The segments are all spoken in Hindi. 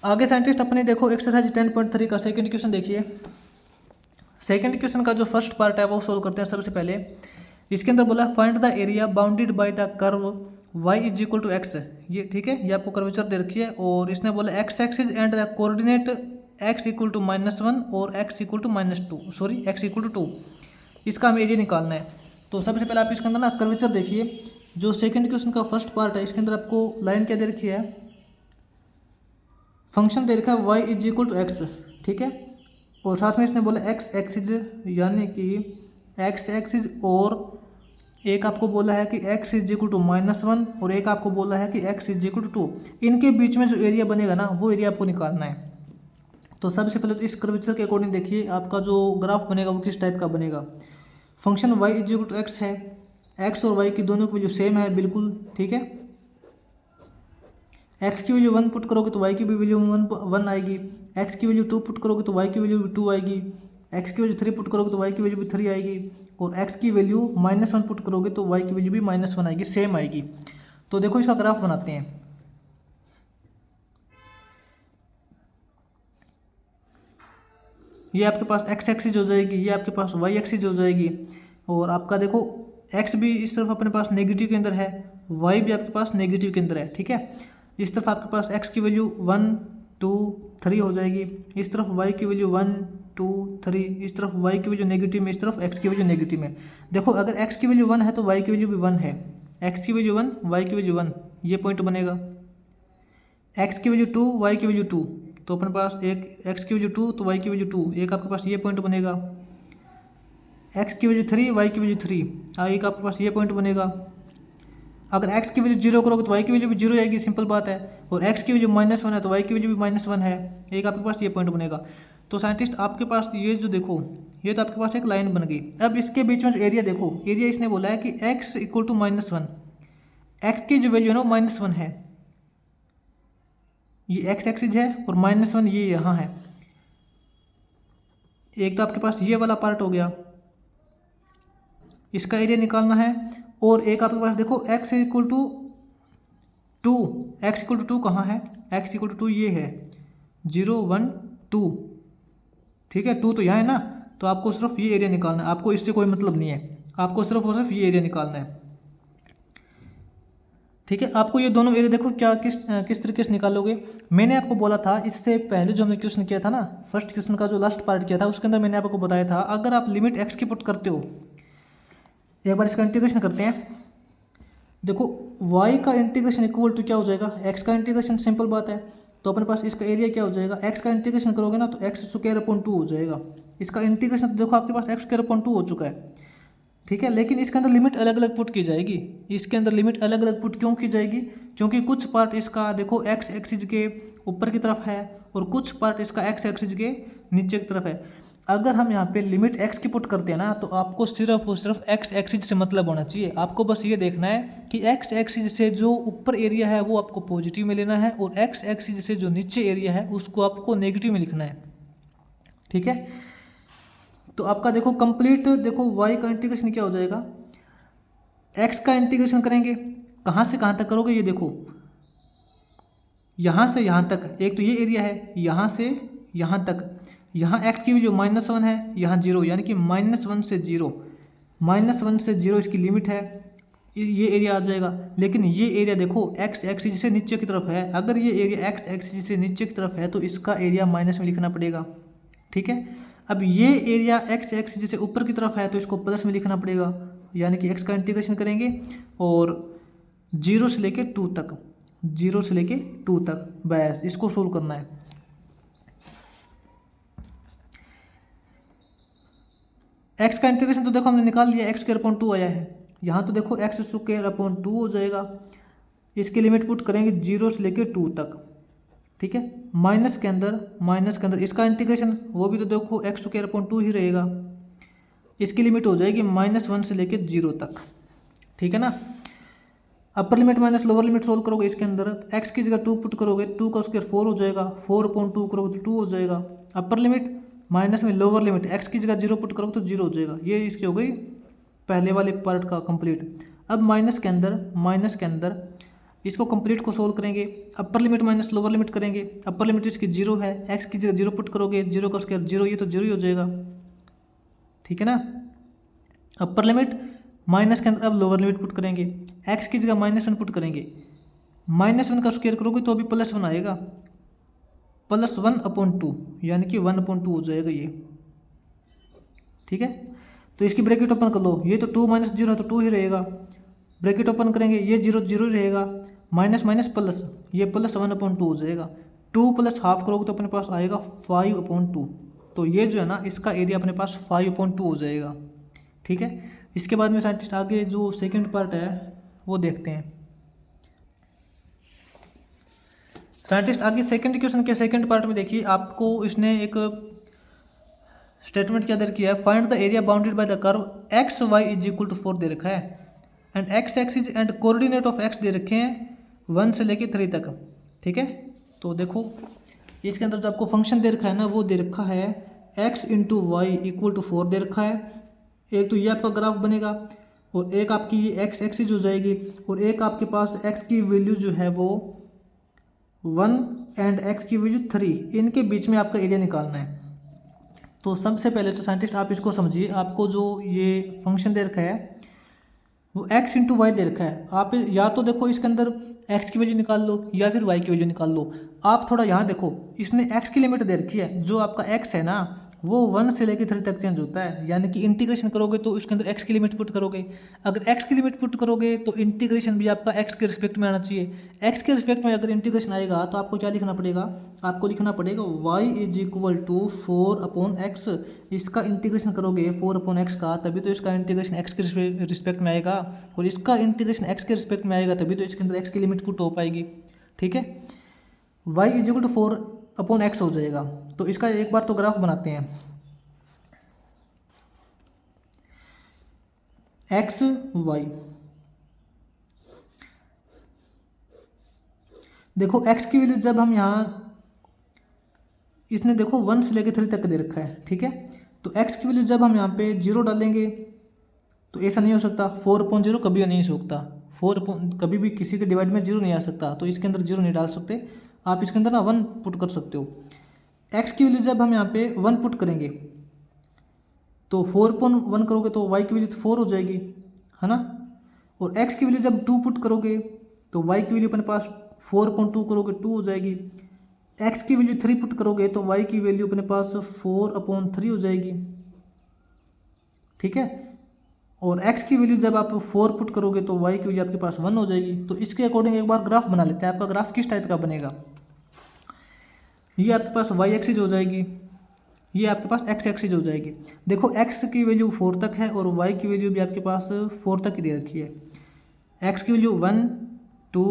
आगे साइंटिस्ट अपने देखो एक्सरसाइज 10.3 का सेकंड क्वेश्चन देखिए। सेकंड क्वेश्चन का जो फर्स्ट पार्ट है वो सोल्व करते हैं सबसे पहले। इसके अंदर बोला find the area bounded by the curve y is equal to x. ये ठीक है, ये आपको कर्वेचर दे रखी है और इसने बोला x axis and the coordinate x equal to -1 और x equal to -2, sorry x equal to 2। इसका हमें एरिया निकालना है। तो सबसे पहले आप इसके अंदर ना कर्वेचर देखिए। जो सेकंड क्वेश्चन का फर्स्ट पार्ट है इसके अंदर आपको लाइन क्या दे रखी है, फंक्शन दे रखा है y is equal to x, ठीक है। और साथ में इसने बोला एक्स एक्सिस यानी कि एक्स एक्सिस, और एक आपको बोला है कि x इज इक्वल टू -1 और एक आपको बोला है कि x इज इक्वल टू 2। इनके बीच में जो एरिया बनेगा ना वो एरिया आपको निकालना है। तो सबसे पहले तो इस कर्वेचर के अकॉर्डिंग देखिए आपका जो ग्राफ बनेगा वो किस टाइप का बनेगा। Function y is equal to x है, x और y की दोनों की वैल्यू सेम है बिल्कुल, ठीक है। x की वैल्यू 1 पुट करोगे तो y की भी वैल्यू 1 आएगी, x की वैल्यू 2 पुट करोगे तो y की वैल्यू भी 2 आएगी, x की वैल्यू 3 पुट करोगे तो y की वैल्यू भी 3 आएगी, और x की वैल्यू -1 पुट करोगे तो y की वैल्यू भी -1 आएगी, सेम आएगी। तो देखो इसका ग्राफ बनाते हैं। ये आपके पास x एक्सिस हो जाएगी, ये आपके पास y एक्सिस हो जाएगी, और आपका देखो x भी इस तरफ अपने पास नेगेटिव के अंदर है, y भी आपके पास नेगेटिव के अंदर है, ठीक है। इस तरफ आपके पास x की वैल्यू 1 2 3 हो जाएगी, इस तरफ y की वैल्यू 1 2 3, इस तरफ y की वैल्यू नेगेटिव में, इस तरफ x की वैल्यू नेगेटिव में। देखो अगर x की वैल्यू 1 है तो y की वैल्यू भी 1 है, x की वैल्यू 1 y की वैल्यू 1, ये पॉइंट बनेगा। x की वैल्यू 2 y की वैल्यू 2, तो अपने पास एक x की वैल्यू 2 तो y की वैल्यू 2, एक आपके पास ये पॉइंट बनेगा। x की वैल्यू 3 y की वैल्यू 3, एक आपके पास ये पॉइंट बनेगा। अगर x की वैल्यू 0 करोगे तो y की वैल्यू भी 0 आएगी, सिंपल बात है। और x की वैल्यू -1 है तो y की वैल्यू भी -1 है, एक आपके पास ये पॉइंट बनेगा। तो साइंटिस्ट आपके पास ये जो देखो, ये तो आपके पास एक लाइन बन गई। अब इसके बीच में जो एरिया देखो, एरिया इसने बोला है कि x इक्वल टू -1, x की जो वैल्यू है ना वो -1 है, ये x एक्सिस है और -1 ये यहाँ है। एक तो आपके पास ये वाला पार्ट हो गया, इसका एरिया निकालना है। और एक आपके पास देखो x equal to 2, x equal to 2 कहाँ है, x इक्वल टू 2 ये है 0 1 2, ठीक है। 2 तो यहाँ है ना, तो आपको सिर्फ ये एरिया निकालना है, आपको इससे कोई मतलब नहीं है, आपको सिर्फ और सिर्फ ये एरिया निकालना है, ठीक है। आपको ये दोनों एरिया देखो क्या किस तरीके से निकालोगे। मैंने आपको बोला था इससे पहले जो हमने क्वेश्चन किया था ना, फर्स्ट क्वेश्चन का जो लास्ट पार्ट किया था उसके अंदर मैंने आपको बताया था अगर आप लिमिट x की पुट करते हो, एक बार इसका इंटीग्रेशन करते हैं। देखो y का इंटीग्रेशन इक्वल टू क्या हो जाएगा, x का इंटीग्रेशन, सिंपल बात है। तो अपने पास इसका एरिया क्या हो जाएगा, x का इंटीग्रेशन करोगे ना तो x² हो जाएगा। इसका इंटीग्रेशन तो देखो आपके पास x² हो चुका है, ठीक है। लेकिन इसके अंदर लिमिट अलग अलग पुट की जाएगी, इसके अंदर लिमिट अलग अलग पुट क्यों की जाएगी, क्योंकि कुछ पार्ट इसका देखो x एक्सिस के ऊपर की तरफ है और कुछ पार्ट इसका x एक्सिस के नीचे की तरफ है। अगर हम यहाँ पे लिमिट x की पुट करते हैं ना तो आपको सिर्फ और सिर्फ x एक्सिस से मतलब होना चाहिए। आपको बस ये देखना है कि x एक्सिस से जो ऊपर एरिया है वो आपको पॉजिटिव में लेना है और x एक्सिस से जो नीचे एरिया है उसको आपको नेगेटिव में लिखना है, ठीक है। तो आपका देखो कंप्लीट देखो y का इंटीग्रेशन क्या हो जाएगा, x का इंटीग्रेशन करेंगे कहाँ से कहाँ तक करोगे, ये देखो यहाँ से यहाँ तक, एक तो ये एरिया है यहाँ से यहाँ तक, यहाँ x की वैल्यू -1 है, यहाँ 0, यानी कि -1 से 0, -1 से 0 इसकी लिमिट है, ये एरिया आ जाएगा। लेकिन ये एरिया देखो x एक्सिस से नीचे की तरफ है, अगर ये एरिया x एक्सिस से नीचे की तरफ है तो इसका एरिया माइनस में लिखना पड़ेगा, ठीक है। अब ये एरिया x एक्सिस से ऊपर की तरफ है तो इसको प्लस में लिखना पड़ेगा, यानी कि x का इंटीग्रेशन करेंगे और 0 से लेके 2 तक, 0 से लेके 2 तक, बस इसको सोल्व करना है। x का इंटीग्रेशन तो देखो हमने निकाल लिया, x² आया है, यहाँ तो देखो x² हो जाएगा। इसकी लिमिट पुट करेंगे 0 से लेके 2 तक, ठीक है। माइनस के अंदर इसका इंटीग्रेशन वो भी तो देखो x² ही रहेगा, इसकी लिमिट हो जाएगी -1 से लेके 0 तक, ठीक है ना। Upper limit minus lower limit solve करोगे, इसके अंदर x की जगह 2 पुट करोगे, 2 का स्क्वायर 4 हो जाएगा, 4/2 करोगे तो 2 हो जाएगा। अपर लिमिट माइनस में लोअर लिमिट x की जगह 0 पुट करोगे तो 0 हो जाएगा। ये इसकी हो गई पहले वाले पार्ट का कंप्लीट। अब माइनस के अंदर इसको कंप्लीट को सोल्व करेंगे, upper limit minus lower limit करेंगे, अपर लिमिट इसकी 0 है, x की जगह 0 पुट करोगे, 0 का स्क्वायर 0, ये तो 0 ही हो जाएगा, ठीक है ना। अपर लिमिट माइनस के अंदर अब लोअर लिमिट पुट करेंगे, x की जगह -1 पुट करेंगे, -1 का स्क्वायर करोगे तो अभी +1 आएगा, +1/2 यानी कि 1/2 हो जाएगा ये, ठीक है। तो इसकी ब्रैकेट ओपन कर लो, ये तो 2 - 0 है तो 2 ही रहेगा, ब्रैकेट ओपन करेंगे, ये 0 0 ही रहेगा, माइनस माइनस प्लस, ये +1/2 हो जाएगा, 2 + हाफ करोगे तो अपने पास आएगा 5/2। तो ये जो है ना इसका एरिया अपने पास 5/2 हो जाएगा, ठीक है। इसके बाद में साइंटिस्ट आगे जो सेकंड पार्ट है वो देखते हैं। साइंटिस्ट आगे सेकंड क्वेश्चन के सेकंड पार्ट में देखिए, आपको इसने एक स्टेटमेंट क्या दे रखी है, find the area bounded by the curve X Y is equal to 4 दे रखा है, and X axis and coordinate of X दे रखे हैं 1 से लेके 3 तक, ठीक है। तो देखो इसके अंदर जो आपको फंक्शन दे रखा है ना वो दे रखा है x into y equal to 4 दे रखा है, एक तो ये आपका ग्राफ बनेगा और एक आपकी ये एक्स एक्सिस हो जाएगी, और एक आपके पास x की वैल्यू जो है वो 1 एंड x की वैल्यू 3, इनके बीच में आपका एरिया निकालना है। तो सबसे पहले तो साइंटिस्ट आप इसको समझिए, आपको जो ये फंक्शन दे रखा है वो x इंटू वाई दे रखा है, आप या तो देखो इसके अंदर x की वैल्यू निकाल लो या फिर y की वैल्यू निकाल लो। आप थोड़ा यहाँ देखो, इसने x की लिमिट दे रखी है, जो आपका x है ना वो 1 से लेकर 3 तक चेंज होता है, यानी कि इंटीग्रेशन करोगे तो इसके अंदर x की लिमिट पुट करोगे, अगर x की लिमिट पुट करोगे तो इंटीग्रेशन भी आपका x के रिस्पेक्ट में आना चाहिए। x के रिस्पेक्ट में अगर इंटीग्रेशन आएगा तो आपको क्या लिखना पड़ेगा, आपको लिखना पड़ेगा y is equal to 4/x, इसका इंटीग्रेशन करोगे 4/x का, तभी तो इसका इंटीग्रेशन x के रिस्पेक्ट में आएगा, और इसका इंटीग्रेशन x के रिस्पेक्ट में आएगा तभी तो इसके अंदर x की लिमिट पुट हो पाएगी, ठीक है। y is equal to 4/x हो जाएगा। तो इसका एक बार तो ग्राफ बनाते हैं, x y, देखो x की वैल्यू जब हम यहाँ, इसने देखो 1 से लेकर 3 तक दे रखा है, ठीक है। तो x की वैल्यू जब हम यहाँ पे 0 डालेंगे तो ऐसा नहीं हो सकता, 4/0 कभी नहीं हो सकता, कभी भी किसी के डिवाइड में 0 नहीं आ सकता, तो इसके अंदर 0 नहीं डाल सकते, आप इसके अंदर ना 1 पुट कर सकते हो। x की वैल्यू जब हम यहाँ पे 1 पुट करेंगे तो 4/1 करोगे तो y की वैल्यू तो 4 हो जाएगी, है ना, और x की वैल्यू जब 2 पुट करोगे तो y की वैल्यू अपने पास 4/2 करोगे 2 हो जाएगी, x की वैल्यू 3 पुट करोगे तो y की वैल्यू अपने पास 4/3 हो जाएगी, ठीक है। और x की वैल्यू जब आप 4 पुट करोगे तो y की वैल्यू आपके पास 1 हो जाएगी। तो इसके अकॉर्डिंग एक बार ग्राफ बना लेते हैं, आपका ग्राफ किस टाइप का बनेगा, ये आपके पास y एक्सिस हो जाएगी, ये आपके पास x एक्सिस हो जाएगी। देखो x की वैल्यू 4 तक है और y की वैल्यू भी आपके पास 4 तक ही दे रखी है, x की वैल्यू 1 2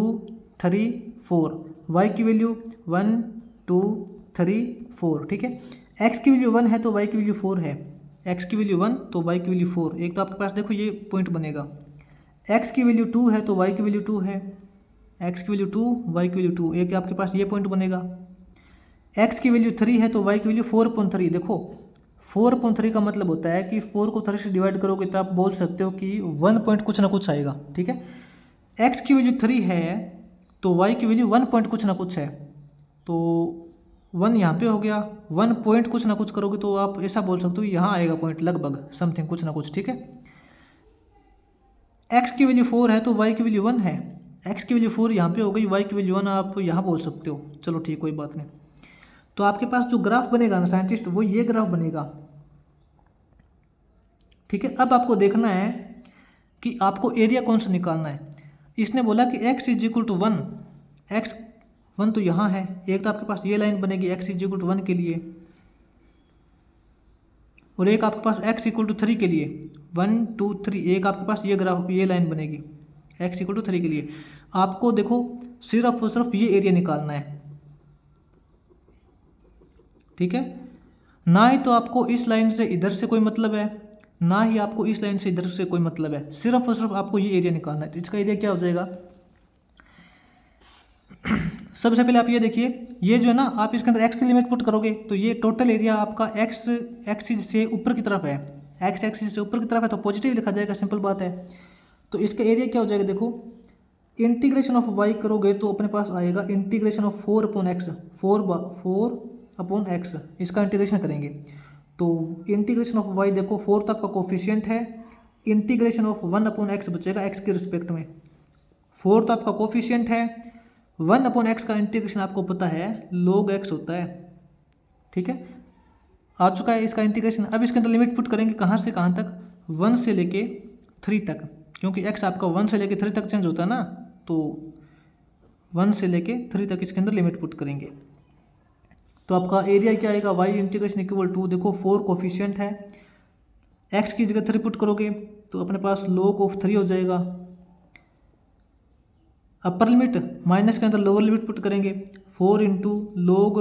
3 4, y की वैल्यू 1 2 3 4, ठीक है। x की वैल्यू 1 है तो y की वैल्यू 4 है, x की वैल्यू 1 तो y की वैल्यू 4, एक तो आपके पास देखो ये पॉइंट बनेगा, x की वैल्यू 2 है तो y की वैल्यू 2 है, x की वैल्यू 2 y की वैल्यू 2, एक आपके पास ये पॉइंट बनेगा, x की वैल्यू 3 है तो y की वैल्यू 4/3, देखो 4/3 का मतलब होता है कि 4 को 3 से डिवाइड करोगे तो आप बोल सकते हो कि 1 पॉइंट कुछ ना कुछ आएगा, ठीक है। x की वैल्यू 3 है तो y की वैल्यू 1 पॉइंट कुछ ना कुछ है, तो 1 यहाँ पे हो गया, 1 पॉइंट कुछ ना कुछ करोगे तो आप ऐसा बोल सकते हो यहाँ आएगा पॉइंट लगभग समथिंग कुछ ना कुछ, ठीक है। x की वैल्यू 4 है तो y की वैल्यू 1 है, x की वैल्यू 4 यहाँ पे हो गई, y की वैल्यू 1 आप यहाँ बोल सकते हो, चलो ठीक कोई बात नहीं। तो आपके पास जो ग्राफ बनेगा ना साइंटिस्ट वो ये ग्राफ बनेगा, ठीक है। अब आपको देखना है कि आपको एरिया कौन सा निकालना है। इसने बोला कि x is equal to 1, x 1 तो यहाँ है, एक तो आपके पास ये लाइन बनेगी x इज इक्वल टू 1 के लिए, और एक आपके पास x इक्वल टू 3 के लिए 1 2 3, एक आपके पास ये ग्राफ ये लाइन बनेगी x इक्वल टू 3 के लिए। आपको देखो सिर्फ और सिर्फ ये एरिया निकालना है, ठीक है। ना ही तो आपको इस लाइन से इधर से कोई मतलब है, ना ही आपको इस लाइन से इधर से कोई मतलब है, सिर्फ और सिर्फ आपको ये एरिया निकालना है। तो इसका एरिया क्या हो जाएगा, सबसे पहले आप ये देखिए, ये जो है ना आप इसके अंदर x की लिमिट पुट करोगे तो ये टोटल एरिया आपका x एक्सिस से ऊपर की तरफ है, x एक्सिस से ऊपर की तरफ है तो पॉजिटिव लिखा जाएगा, सिंपल बात है। तो इसका एरिया क्या हो जाएगा, देखो इंटीग्रेशन ऑफ वाई करोगे तो अपने पास आएगा इंटीग्रेशन ऑफ 4/x, 4/x, इसका इंटीग्रेशन करेंगे तो इंटीग्रेशन ऑफ वाई देखो 4 तक का कोफिशिएंट है, इंटीग्रेशन ऑफ 1/x बचेगा x के रिस्पेक्ट में। 4 तो आपका कोफिशिएंट है, 1/x का इंटीग्रेशन आपको पता है log x होता है, ठीक है। आ चुका है इसका इंटीग्रेशन। अब इसके अंदर लिमिट पुट करेंगे कहाँ से कहाँ तक, 1 से लेके 3 तक, क्योंकि x आपका 1 से लेके 3 तक चेंज होता है ना, तो 1 से लेके 3 तक इसके अंदर लिमिट पुट करेंगे। तो आपका एरिया क्या आएगा, y इंटीग्रेशन इक्वल टू, देखो 4 कोफिशिएंट है, x की जगह 3 पुट करोगे तो अपने पास log ऑफ 3 हो जाएगा। अपर लिमिट माइनस के अंदर लोअर लिमिट पुट करेंगे, 4 इंटू log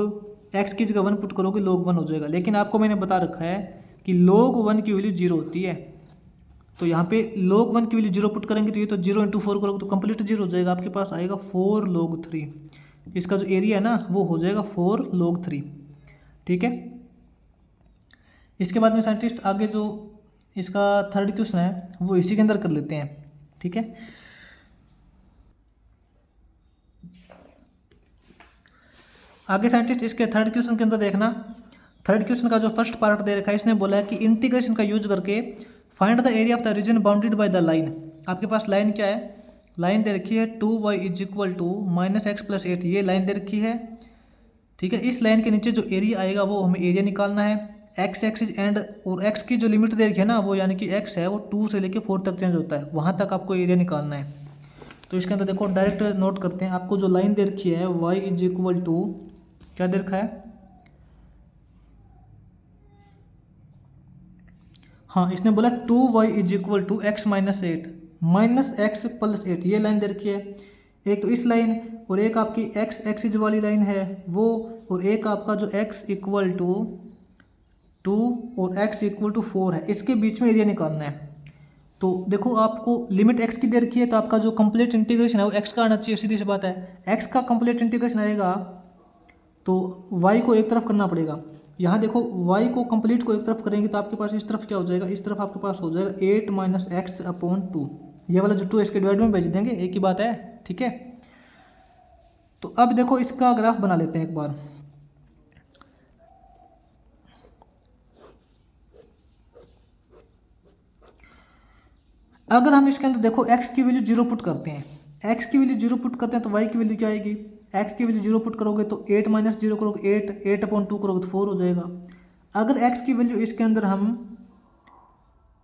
x की जगह 1 पुट करोगे log 1 हो जाएगा। लेकिन आपको मैंने बता रखा है कि log 1 की वैल्यू 0 होती है, तो यहाँ पे log 1 की वैल्यू 0 पुट करेंगे तो ये तो 0 इंटू 4 करोगे तो कंप्लीट 0 हो जाएगा, आपके पास आएगा 4 log 3। इसका जो एरिया है ना वो हो जाएगा 4 log 3, ठीक है। इसके बाद में साइंटिस्ट आगे जो इसका थर्ड क्वेश्चन है वो इसी के अंदर कर लेते हैं, ठीक है। आगे साइंटिस्ट इसके थर्ड क्वेश्चन के अंदर देखना, थर्ड क्वेश्चन का जो फर्स्ट पार्ट दे रखा है इसने बोला है कि इंटीग्रेशन का यूज करके find the area of the reason bounded by the line. आपके पास लाइन क्या है, लाइन दे रखी है 2y is equal to -x+8, ये लाइन दे रखी है, ठीक है। इस लाइन के नीचे जो एरिया आएगा वो हमें एरिया निकालना है, x एक्सिस एंड, और x की जो लिमिट दे रखी है ना वो यानी कि x है वो 2 से लेके 4 तक चेंज होता है, वहाँ तक आपको एरिया निकालना है। तो इसके अंदर देखो डायरेक्ट नोट करते हैं, आपको जो लाइन दे रखी है y इज इक्वल टू क्या दे रखा है, हाँ इसने बोला 2y is equal to x minus 8, -x+8, ये लाइन दे रखी है। एक तो इस लाइन और एक आपकी x एक्सिस वाली लाइन है वो, और एक आपका जो x इक्वल टू 2 और x इक्वल टू 4 है, इसके बीच में एरिया निकालना है। तो देखो आपको लिमिट x की दे रखी है तो आपका जो कंप्लीट इंटीग्रेशन है वो x का आना चाहिए, सीधी सी बात है। x का कंप्लीट इंटीग्रेशन आएगा तो y को एक तरफ करना पड़ेगा। यहाँ देखो y को कंप्लीट को एक तरफ करेंगे तो आपके पास इस तरफ क्या हो जाएगा, इस तरफ आपके पास हो जाएगा 8 - x/2, ये वाला जो 2 इसके डिवाइड में भेज देंगे, एक ही बात है, ठीक है। तो अब देखो इसका ग्राफ बना लेते हैं एक बार। अगर हम इसके अंदर देखो x की वैल्यू 0 पुट करते हैं, x की वैल्यू 0 पुट करते हैं तो y की वैल्यू क्या आएगी, x की वैल्यू 0 पुट करोगे तो 8 - 0 करोगे 8, 8/2 करोगे तो 4 हो जाएगा। अगर x की वैल्यू इसके अंदर हम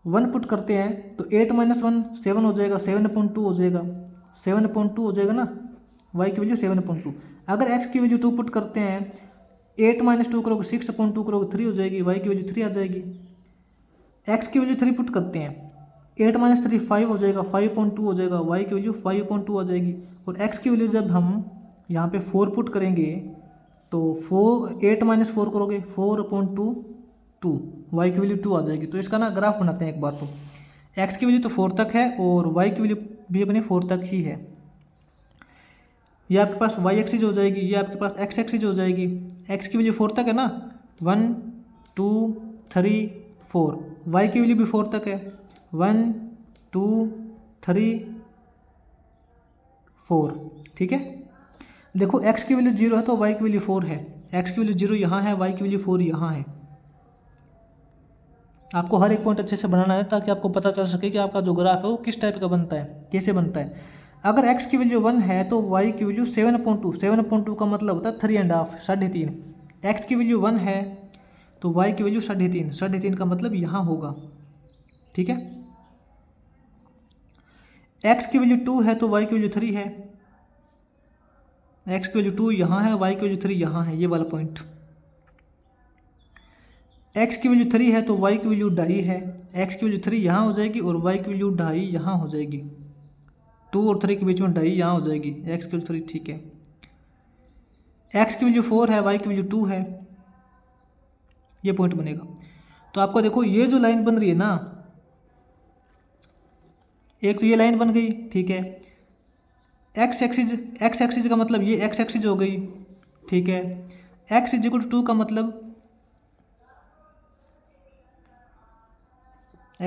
1 पुट करते हैं तो 8 - 1 7 हो जाएगा, 7/2 हो जाएगा, 7/2 हो जाएगा ना, y की वैल्यू 7/2। अगर x की वैल्यू 2 पुट करते हैं, 8 - 2 करोगे 6/2 करोगे 3 हो जाएगी, y की वैल्यू 3 आ जाएगी। x की वैल्यू 3 पुट करते हैं, 8 - 3 5 हो जाएगा, 5/2 हो जाएगा, y की वैल्यू 5/2 आ जाएगी। और x की वैल्यू जब हम यहाँ पे 4 पुट करेंगे तो 8 - 4 करोगे 4/2, 2, y की वैल्यू 2 आ जाएगी। तो इसका ना ग्राफ बनाते हैं एक बार। तो x की वैल्यू तो 4 तक है और y की वैल्यू भी अपने 4 तक ही है। ये आपके पास y एक्सिस हो जाएगी, ये आपके पास x एक्सिस हो जाएगी। x की वैल्यू 4 तक है ना, 1 2 3 4, y की वैल्यू भी 4 तक है, 1 2 3 4, ठीक है। देखो x की वैल्यू 0 है तो y की वैल्यू 4 है, x की वैल्यू 0 यहाँ है, y की वैल्यू 4 यहाँ है। आपको हर एक पॉइंट अच्छे से बनाना है ताकि आपको पता चल सके कि आपका जो ग्राफ है वो किस टाइप का बनता है, कैसे बनता है। अगर x की वैल्यू 1 है तो y की वैल्यू 7/2, 7/2 का मतलब होता है 3.5, 3.5। x की वैल्यू 1 है तो y की वैल्यू 3.5, 3.5 का मतलब यहाँ होगा, ठीक है। x की वैल्यू 2 है तो y की वैल्यू 3 है, x की वैल्यू 2 यहाँ है, y की वैल्यू 3 यहाँ है, ये वाला पॉइंट। x की वैल्यू 3 है तो y की वैल्यू 2.5 है, x की वैल्यू 3 यहाँ हो जाएगी और y की वैल्यू 2.5 यहाँ हो जाएगी, 2 और 3 के बीच में 2.5 यहाँ हो जाएगी, x की वैल्यू 3, ठीक है। x की वैल्यू 4 है, y की वैल्यू 2 है, ये पॉइंट बनेगा। तो आपको देखो ये जो लाइन बन रही है ना, एक तो ये लाइन बन गई, ठीक है। x एक्सिस का मतलब ये x एक्सिस हो गई, ठीक है। x इज इक्वल टू 2 का मतलब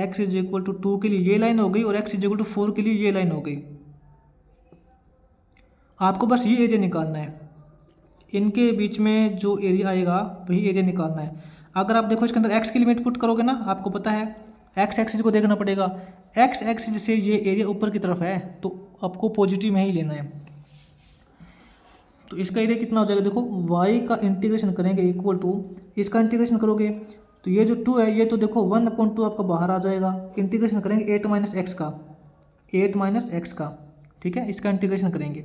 x इज इक्वल टू 2 के लिए ये लाइन हो गई और x इज इक्वल टू 4 के लिए ये लाइन हो गई। आपको बस ये एरिया निकालना है, इनके बीच में जो एरिया आएगा वही एरिया निकालना है। अगर आप देखो इसके अंदर एक्स की लिमिट पुट करोगे ना, आपको पता है एक्स एक्सिस को देखना पड़ेगा, एक्स एक्सिस से ये एरिया ऊपर की तरफ है तो आपको पॉजिटिव में ही लेना है। तो इसका एरिया कितना हो जाएगा, देखो वाई का इंटीग्रेशन करेंगे इक्वल टू, इसका इंटीग्रेशन करोगे तो ये जो 2 है ये तो देखो 1/2 आपका बाहर आ जाएगा, इंटीग्रेशन करेंगे 8 माइनस एक्स का, 8 माइनस एक्स का, ठीक है। इसका इंटीग्रेशन करेंगे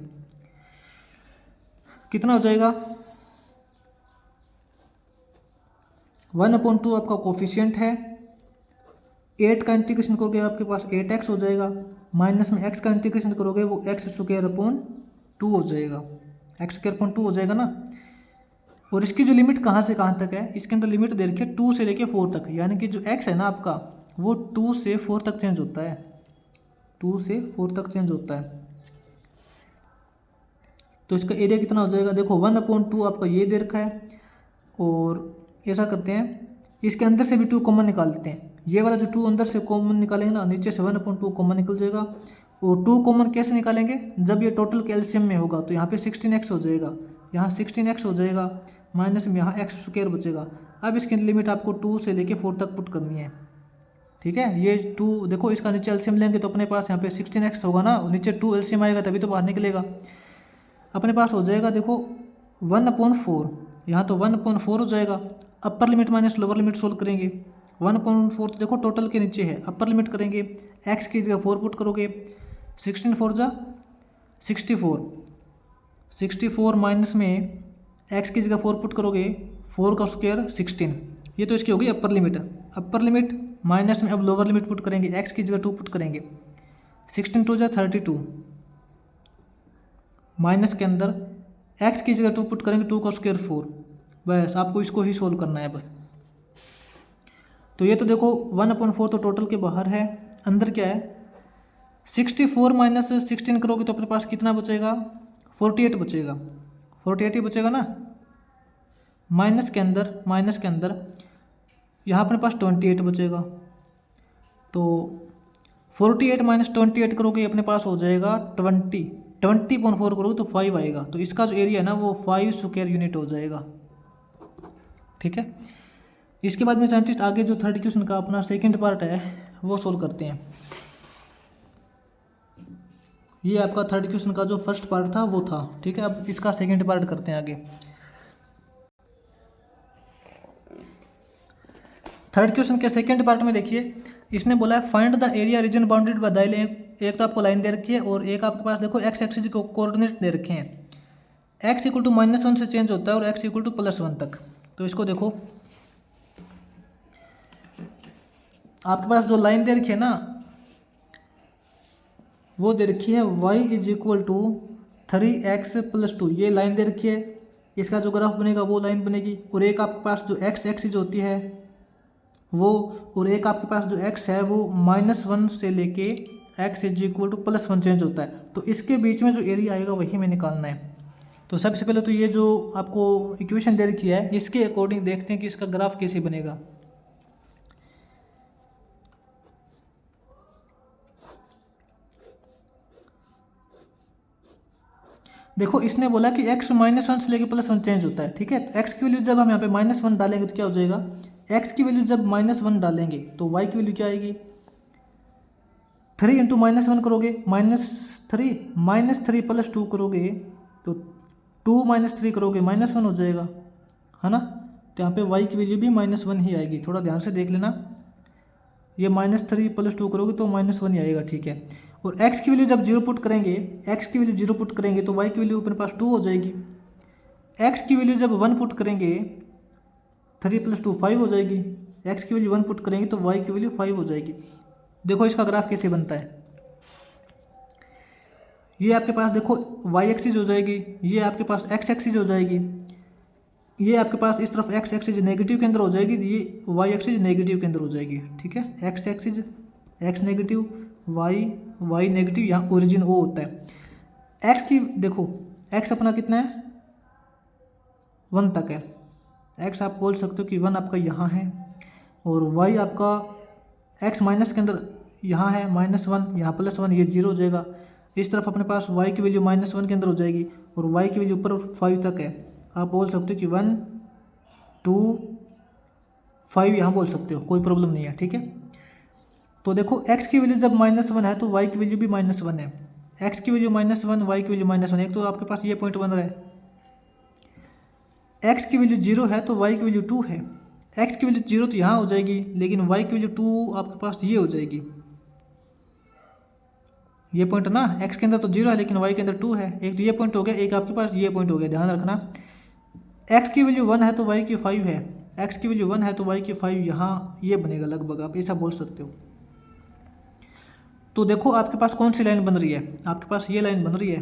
कितना हो जाएगा, 1/2 आपका कोफिशिएंट है, 8 का इंटीग्रेशन करोगे आपके पास 8x हो जाएगा, माइनस में x का इंटीग्रेशन करोगे वो x² 2 हो जाएगा, x² 2 हो जाएगा ना। और इसकी जो लिमिट कहाँ से कहाँ तक है, इसके अंदर लिमिट दे रखी है 2 से लेके 4 तक, यानी कि जो x है ना आपका वो 2 से 4 तक चेंज होता है, 2 से 4 तक चेंज होता है। तो इसका एरिया कितना हो जाएगा, देखो 1/2 आपका ये दे रखा है, और ऐसा करते हैं इसके अंदर से भी 2 कॉमन निकाल लेते हैं, ये वाला जो 2 अंदर से कॉमन निकालेंगे ना, नीचे से 1/2 कॉमन निकल जाएगा। और 2 कॉमन कैसे निकालेंगे, जब ये टोटल के एलसीएम में होगा तो यहाँ पे 16x हो जाएगा, यहाँ 16x हो जाएगा, माइनस में यहाँ x² बचेगा। अब इसकी लिमिट आपको 2 से लेके 4 तक पुट करनी है, ठीक है। ये 2 देखो इसका नीचे एलसीएम लेंगे तो अपने पास यहाँ पे 16x होगा ना, और नीचे 2 एलसीएम आएगा तभी तो बाहर निकलेगा। अपने पास हो जाएगा देखो 1/4, यहाँ तो 1/4 हो जाएगा। Upper limit minus lower limit solve करेंगे, 1/4 तो देखो टोटल के नीचे है, अपर लिमिट करेंगे, x की जगह 4 पुट करोगे, 16 4 जा 64, 64 माइनस में x की जगह 4 पुट करोगे, 4 का स्क्वायर 16, ये तो इसकी होगी upper limit. Upper limit minus में अब लोअर लिमिट पुट करेंगे, x की जगह 2 पुट करेंगे, 16 2 जा 32, माइनस के अंदर x की जगह 2 पुट करेंगे, 2 का स्क्वायर 4, बस आपको इसको ही सोल्व करना है अब। तो ये तो देखो 1/4 तो टोटल के बाहर है, अंदर क्या है 64 माइनस 16 करोगे तो अपने पास कितना बचेगा, 48 बचेगा, 48 ही बचेगा ना। माइनस के अंदर यहाँ अपने पास 28 बचेगा, तो 48 माइनस 28 करोगे अपने पास हो जाएगा 20/4 करोगे तो 5 आएगा। तो इसका जो एरिया है ना वो 5 स्क्वायर यूनिट हो जाएगा, ठीक है। इसके बाद में साइंटिस्ट आगे जो थर्ड क्वेश्चन का अपना सेकंड पार्ट है वो सोल्व करते हैं। ये आपका थर्ड क्वेश्चन का जो फर्स्ट पार्ट था वो था, ठीक है। अब इसका सेकंड पार्ट करते हैं आगे। थर्ड क्वेश्चन के सेकंड पार्ट में देखिए, इसने बोला है find the area reason bounded by the line. एक तो आपको लाइन दे रखी है और एक आपके पास देखो एक्स एक्सिस को कोऑर्डिनेट दे रखे हैं, x इक्वल टू -1 से चेंज होता है और x इक्वल टू +1 तक। तो इसको देखो आपके पास जो लाइन दे रखी है ना वो दे रखी है y is equal to 3x + 2, ये लाइन दे रखी है। इसका जो ग्राफ बनेगा वो लाइन बनेगी, और एक आपके पास जो x एक्सिस होती है वो, और एक आपके पास जो x है वो -1 से लेके x is equal to +1 change होता है। तो इसके बीच में जो एरिया आएगा वही हमें निकालना है। तो सबसे पहले तो ये जो आपको इक्वेशन दे रखी है इसके अकॉर्डिंग देखते हैं कि इसका ग्राफ कैसे बनेगा। देखो इसने बोला कि x -1 से लेके +1 चेंज होता है, ठीक है। x की वैल्यू जब हम यहाँ पे -1 डालेंगे तो क्या हो जाएगा, x की वैल्यू जब -1 डालेंगे तो y की वैल्यू क्या आएगी, 3 × -1 करोगे -3 + 2 करोगे तो 2 - 3 करोगे -1 हो जाएगा, है ना। तो यहाँ पे y की वैल्यू भी -1 ही आएगी, थोड़ा ध्यान से देख लेना। ये -3 + 2 करोगे तो -1 ही आएगा, ठीक है। और x की वैल्यू जब 0 पुट करेंगे, x की वैल्यू 0 पुट करेंगे तो y की वैल्यू अपने पास 2 हो जाएगी। x की वैल्यू जब 1 पुट करेंगे 3 + 2 5 हो जाएगी, x की वैल्यू 1 पुट करेंगे तो y की वैल्यू 5 हो जाएगी। देखो इसका ग्राफ कैसे बनता है, ये आपके पास देखो y एक्सिस हो जाएगी, ये आपके पास x एक्सिस हो जाएगी, ये आपके पास इस तरफ x एक्सिस नेगेटिव के अंदर हो जाएगी, ये y एक्सिस नेगेटिव के अंदर हो जाएगी, ठीक है। x axis x negative, y negative, यहाँ ओरिजिन O होता है। x की देखो x अपना कितना है 1 तक है, x आप बोल सकते हो कि 1 आपका यहाँ है, और y आपका x माइनस के अंदर यहाँ है -1, यहाँ +1, ये 0 हो जाएगा। इस तरफ अपने पास y की वैल्यू -1 के अंदर हो जाएगी और y की वैल्यू ऊपर 5 तक है। आप बोल सकते हो कि 1 2 5 यहाँ बोल सकते हो, कोई प्रॉब्लम नहीं है, ठीक है। तो देखो x की वैल्यू जब -1 है तो y की वैल्यू भी -1 है। x की वैल्यू -1, y की वैल्यू -1, एक तो आपके पास ये पॉइंट बन रहा है। x की वैल्यू 0 है तो y की वैल्यू 2 है। x की वैल्यू 0 तो यहाँ हो जाएगी, लेकिन y की वैल्यू 2 आपके पास ये हो जाएगी। ये पॉइंट ना, x के अंदर तो 0 है लेकिन y के अंदर 2 है। एक तो ये पॉइंट हो गया, एक आपके पास ये पॉइंट हो गया, ध्यान रखना। x की वैल्यू 1 है तो y की 5 है। x की वैल्यू 1 है तो y की 5, यहाँ ये बनेगा लगभग, आप ऐसा बोल सकते हो। तो देखो आपके पास कौन सी लाइन बन रही है, आपके पास ये लाइन बन रही है,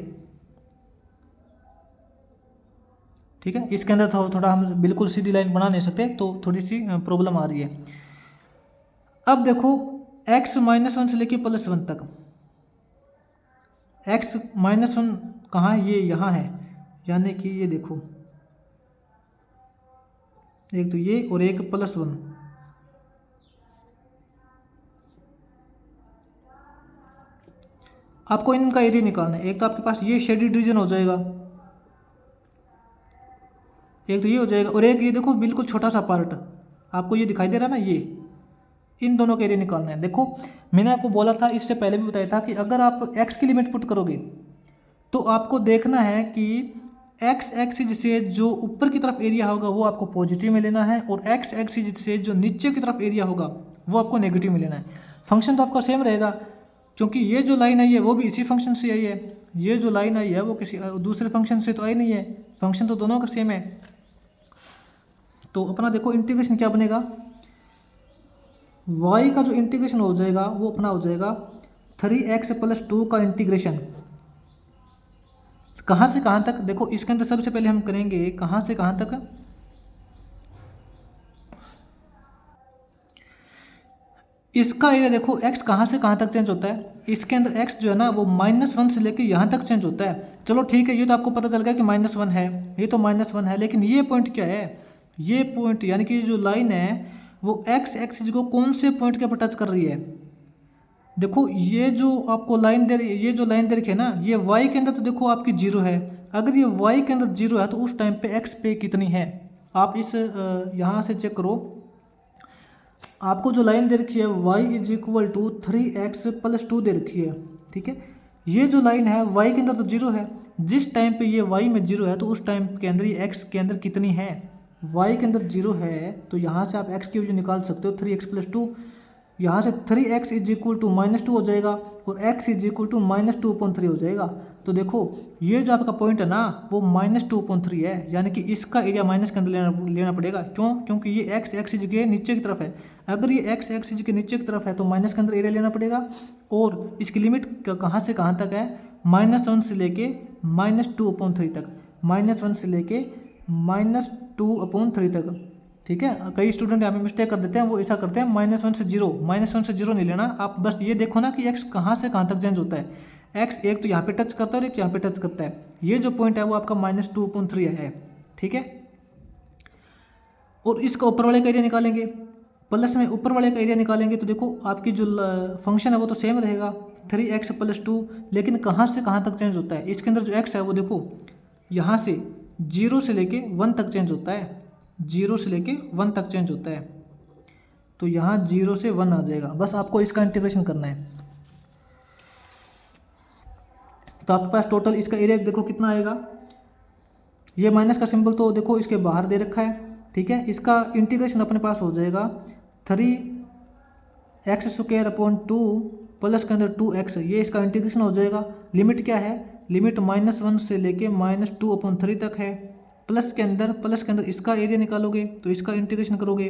ठीक है। इसके अंदर थोड़ा हम बिल्कुल सीधी लाइन बना नहीं सकते, तो थोड़ी सी प्रॉब्लम आ रही है। अब देखो x -1 से लेके +1 तक, x -1 कहाँ है, ये यहाँ है, यानी कि ये देखो, एक तो ये और एक +1। आपको इनका एरिया निकालना है। एक तो आपके पास ये शेडेड रीजन हो जाएगा, एक तो ये हो जाएगा, और एक ये देखो बिल्कुल छोटा सा पार्ट आपको ये दिखाई दे रहा है ना, ये इन दोनों का एरिया निकालना है। देखो मैंने आपको बोला था, इससे पहले भी बताया था कि अगर आप x की लिमिट पुट करोगे तो आपको देखना है कि x एक्सिस से जो ऊपर की तरफ एरिया होगा वो आपको पॉजिटिव में लेना है, और x एक्सिस से जो नीचे की तरफ एरिया होगा वो आपको नेगेटिव में लेना है। फंक्शन तो आपका सेम रहेगा, क्योंकि ये जो लाइन आई है वो भी इसी फंक्शन से आई है, ये जो लाइन आई है वो किसी दूसरे फंक्शन से तो आई नहीं है, फंक्शन तो दोनों का सेम है। तो अपना देखो इंटीग्रेशन क्या बनेगा, y का जो इंटीग्रेशन हो जाएगा वो अपना हो जाएगा 3x + 2 का इंटीग्रेशन। कहाँ से कहाँ तक, देखो इसके अंदर सबसे पहले हम करेंगे कहाँ से कहाँ तक, इसका एरिया देखो x कहाँ से कहाँ तक चेंज होता है। इसके अंदर x जो है ना वो -1 से लेके यहाँ तक चेंज होता है। चलो ठीक है, ये तो आपको पता चल गया कि -1 है, ये तो -1 है, लेकिन ये पॉइंट क्या है, ये पॉइंट यानी कि जो लाइन है वो x एक्सिस को कौन से पॉइंट के ऊपर टच कर रही है। देखो ये जो आपको लाइन दे रही है, ये जो लाइन दे रखी है ना, ये y के अंदर तो देखो आपकी 0 है। अगर ये y के अंदर 0 है तो उस टाइम पे x पे कितनी है, आप इस यहाँ से चेक करो। आपको जो लाइन दे रखी है y = 3x + 2 दे रखी है, ठीक है। ये जो लाइन है y के अंदर तो 0 है, जिस टाइम पे ये y में 0 है तो उस टाइम के अंदर ये x के अंदर कितनी है, y के अंदर 0 है, तो यहाँ से आप x की वैल्यू निकाल सकते हो 3x + 2। यहाँ से 3x = -2 हो जाएगा और x = -2/3 हो जाएगा। तो देखो ये जो आपका पॉइंट है ना वो -2/3 है, यानी कि इसका एरिया माइनस के अंदर लेना पड़ेगा। क्यों, क्योंकि ये x एक्सिस के नीचे की तरफ है। अगर ये x एक्सिस के नीचे की तरफ है तो माइनस के अंदर एरिया लेना पड़ेगा, और इसकी लिमिट कहाँ से कहाँ तक है, -1 से लेके -2/3 तक, -1 से लेके -2/3 तक, ठीक है। कई स्टूडेंट यहाँ पे मिस्टेक कर देते हैं, वो ऐसा करते हैं -1 से 0, -1 से 0 नहीं लेना। आप बस ये देखो ना कि x कहाँ से कहाँ तक चेंज होता है। x एक तो यहाँ पे टच करता है और एक यहाँ पे टच करता है। ये जो पॉइंट है वो आपका -2/3 है, ठीक है। और इसका ऊपर वाले का एरिया निकालेंगे, प्लस में ऊपर वाले का एरिया निकालेंगे, तो देखो आपकी जो फंक्शन है वो तो सेम रहेगा 3x + 2, लेकिन कहाँ से कहाँ तक चेंज होता है। इसके अंदर जो x है वो देखो यहाँ से 0 से लेके 1 तक चेंज होता है, 0 से लेके 1 तक चेंज होता है। तो यहाँ 0 से 1 आ जाएगा, बस आपको इसका इंटीग्रेशन करना है। तो आपके पास टोटल इसका एरिया देखो कितना आएगा, ये माइनस का सिंबल तो देखो इसके बाहर दे रखा है, ठीक है। इसका इंटीग्रेशन अपने पास हो जाएगा 3x² प्लस के अंदर 2x, ये इसका इंटीग्रेशन हो जाएगा। लिमिट क्या है, लिमिट -1 से लेके -2/3 तक है। प्लस के अंदर इसका एरिया निकालोगे तो इसका इंटीग्रेशन करोगे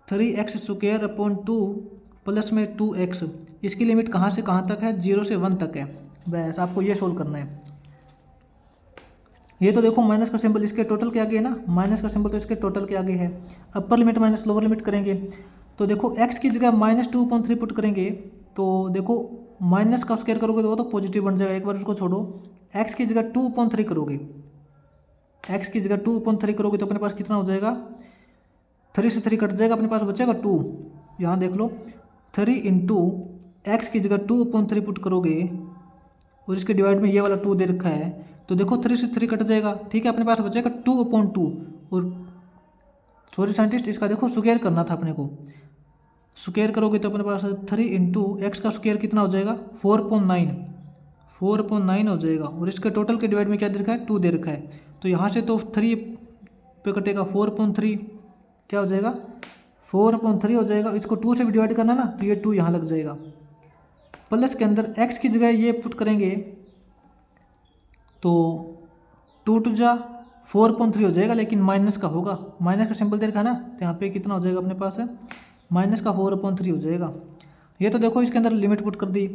3x² प्लस में 2x, इसकी लिमिट कहाँ से कहाँ तक है, 0 से 1 तक है। बस आपको ये सोल्व करना है। ये तो देखो माइनस का सिंबल इसके टोटल के आगे है ना, माइनस का सिंबल तो इसके टोटल के आगे है। Upper limit minus lower limit करेंगे तो देखो x की जगह -2/3 पुट करेंगे, तो देखो माइनस का स्क्वायर करोगे तो वो तो पॉजिटिव बन जाएगा, एक बार उसको छोड़ो। x की जगह 2/3 करोगे, x की जगह 2/3 करोगे तो अपने पास कितना हो जाएगा, 3 से 3 कट जाएगा, अपने पास बचेगा 2। यहाँ देख लो 3 × x की जगह 2/3 पुट करोगे और इसके डिवाइड में ये वाला 2 दे रखा है, तो देखो 3 से 3 कट जाएगा, ठीक है। अपने पास बचेगा 2/2। और सॉरी साइंटिस्ट, इसका देखो स्क्वायर करना था अपने को। स्क्वायर करोगे तो अपने पास 3 इंटू एक्स का स्क्वायर कितना हो जाएगा 4.9 हो जाएगा। और इसके टोटल के डिवाइड में क्या दे रखा है 2 दे रखा है, तो यहाँ से तो 3 पे कटेगा 4.3, क्या हो जाएगा 4.3 हो जाएगा। इसको 2 से भी डिवाइड करना ना, तो ये 2 यहाँ लग जाएगा। प्लस के अंदर x की जगह ये पुट करेंगे तो 2 टू जा 4.3 हो जाएगा, लेकिन माइनस का होगा, माइनस का सिंबल दे रखा है ना, तो यहाँ पे कितना हो जाएगा अपने पास है माइनस का 4/3 हो जाएगा। ये तो देखो इसके अंदर लिमिट पुट कर दी,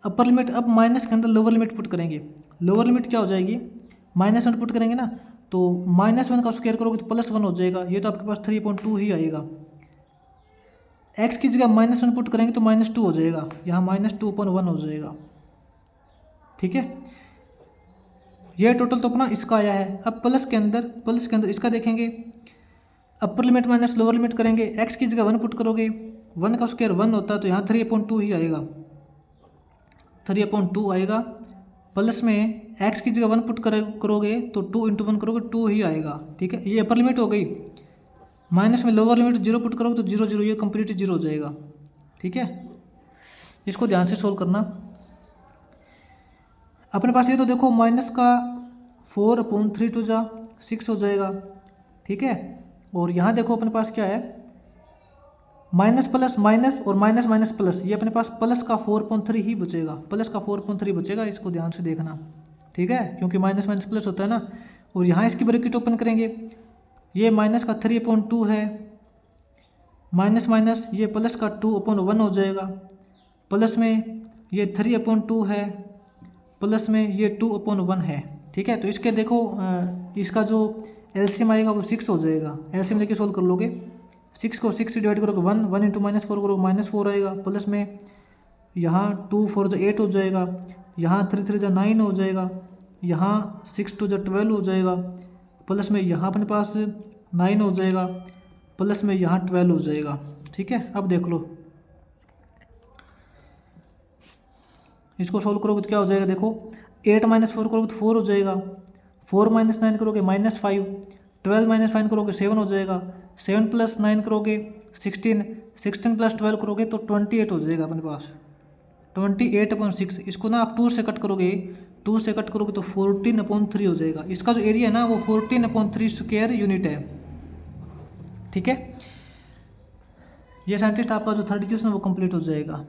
अपर लिमिट। अब माइनस के अंदर लोअर लिमिट पुट करेंगे। लोअर लिमिट क्या हो जाएगी, -1 पुट करेंगे ना, तो -1 का स्क्वायर करोगे तो +1 हो जाएगा। ये तो आपके पास 3/2 ही आएगा। x की जगह -1 पुट करेंगे तो -2 हो जाएगा, यहाँ -2/1 हो जाएगा, ठीक है। ये टोटल तो अपना इसका आया है। अब प्लस के अंदर इसका देखेंगे, upper limit minus lower limit करेंगे। x की जगह 1 पुट करोगे, 1 का स्क्वायर 1 होता है, तो यहाँ 3/2 ही आएगा, 3/2 आएगा। प्लस में x की जगह 1 पुट करोगे तो 2 इंटू 1 करोगे 2 ही आएगा, ठीक है। ये अपर लिमिट हो गई। माइनस में लोअर लिमिट 0 पुट करोगे तो 0 0, ये कंप्लीट 0 हो जाएगा, ठीक है। इसको ध्यान से सोल्व करना। अपने पास ये तो देखो माइनस का 4/3 टू जा 6 हो जाएगा, ठीक है। और यहाँ देखो अपने पास क्या है, माइनस प्लस माइनस और माइनस माइनस प्लस, ये अपने पास प्लस का 4/3 ही बचेगा, प्लस का 4/3 बचेगा। इसको ध्यान से देखना, ठीक है, क्योंकि माइनस माइनस प्लस होता है ना। और यहाँ इसकी ब्रैकेट ओपन करेंगे, ये माइनस का 3/2 है, माइनस माइनस ये प्लस का 2/1 हो जाएगा। प्लस में ये 3/2 है, प्लस में ये 2/1 है, ठीक है। तो इसके देखो इसका जो एलसीएम आएगा वो 6 हो जाएगा। एलसीएम लेके सोल्व कर लोगे, 6 को 6 से डिवाइड करोगे 1 इंटू -4 करोगे -4 आएगा। प्लस में यहाँ 2 4 जो 8 हो जाएगा, यहाँ 3 3 जो 9 हो जाएगा, यहाँ 6 2 जो 12 हो जाएगा। प्लस में यहाँ अपने पास 9 हो जाएगा, प्लस में यहाँ 12 हो जाएगा, ठीक है। अब देख लो इसको सोल्व करोगे तो क्या हो जाएगा, देखो 8 -4 करोगे तो 4 हो जाएगा, 4 -9 करोगे -5, 12 -5 करोगे 7 हो जाएगा, 7 + 9 करोगे 16, 16 + 12 करोगे तो 28 हो जाएगा अपने पास, 28/6। इसको ना आप 2 से कट करोगे, 2 से कट करोगे तो 14/3 हो जाएगा। इसका जो एरिया है ना वो 14/3 स्क्वायर यूनिट है, ठीक है। ये साइंटिस्ट आपका जो 3rd क्वेश्चन है वो कंप्लीट हो जाएगा।